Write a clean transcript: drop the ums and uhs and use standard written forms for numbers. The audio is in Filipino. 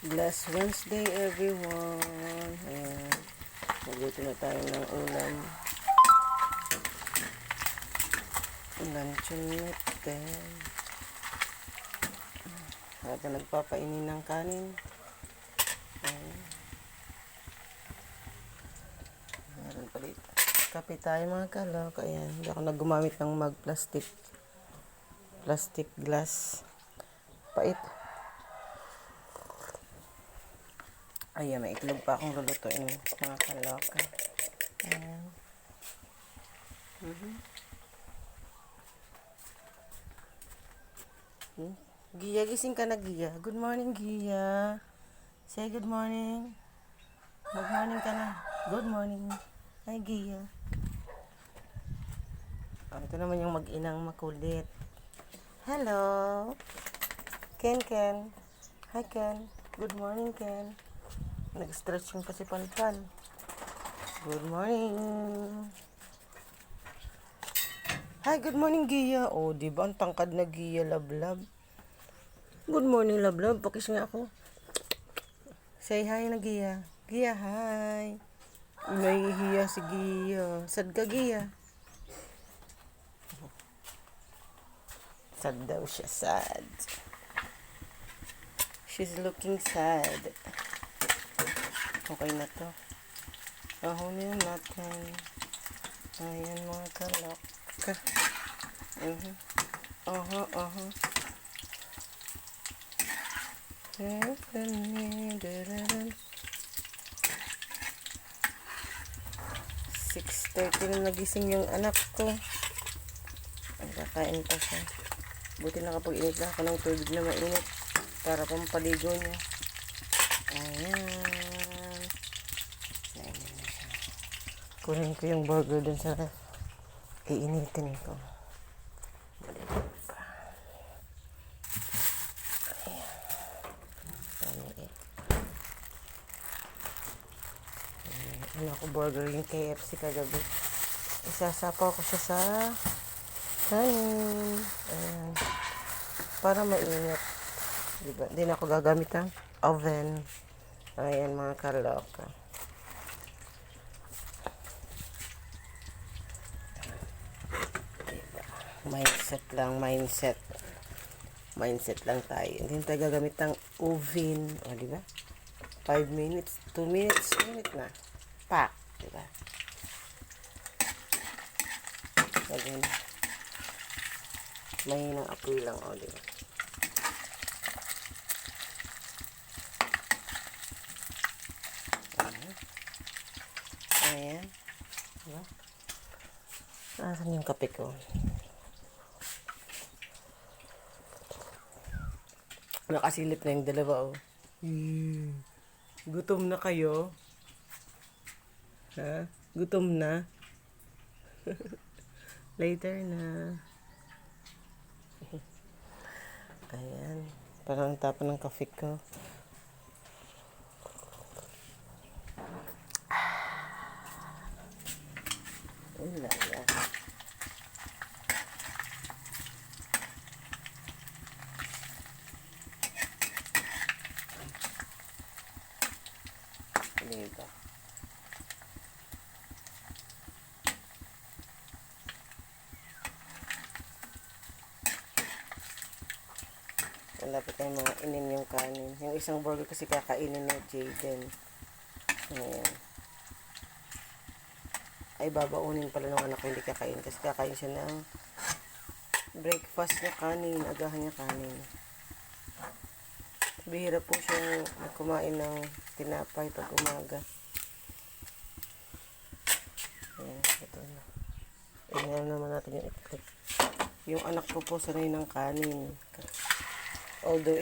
Blessed Wednesday, everyone. Ayan. Magluto na tayo ng ulam. Luncheon natin. Habang nagpapainin ng kanin. Ayan. Meron pa dito. Kape tayo mga kalok. Ayan. Hindi ako naggumamit ng mag-plastic. Plastic glass. Pait. Ayan, may itlog pa akong lulutuin mga kalok. Ayan. Gia, gising ka na, Gia. Good morning, Gia. Say good morning. Good morning ka na. Good morning. Hi, Gia. Ito naman yung mag-inang makulit. Hello. Ken. Hi, Ken. Good morning, Ken. Nag-stretching pa si Palpal. Good morning. Hi, good morning, Gia. Oh, di ba ang tangkad na Gia, lablab. Good morning, lablab. Pakis nga ako. Say hi na, Gia. Gia, hi. Nahihiya si Gia. Sad ka, Gia. Sad daw siya, sad. She's looking sad. Okay na to. Ahunin natin. Ayan mga kalok. Aha. 6:30 na nagising yung anak ko. Ang kakain pa siya. Buti nakapag-init na ako ng tubig na mainit para pampaligo niya. Ayan. Kunin ko yung burger dun sa iinitin ko. Ano ako burger yung KFC kagabi. Isasapaw ko siya sa kanin. Ayan. Para mainit. Diba? Hindi na ako gagamit ng oven. Ayan mga kaloka. Mindset lang tayo. Hindi tayo gagamit ng oven. O, diba? 5 minutes, 2 minutes, minute na. Pak, diba? Lagyan. Mahinang apoy lang, o, diba? Ayan. Diba? Asan yung kape ko? Nakasilip na yung dalawa, oh. Gutom na kayo? Ha? Gutom na? Later na. Ayan. Parang tapan ng kafe ko. Ulala. Diba? Malapit na mga inin yung kanin. Yung isang burger kasi kakainin na Jaden. Ayan. Ay, babaunin pala ng anak ko, hindi kakain. Kasi kakain siya ng breakfast niya kanin. Agahan niya kanin. Bihira po siya kumain ng tinapay pag umaga. Ayan, ito na. Tingnan naman natin yung itlog. Yung anak ko po sanay ng kanin. Although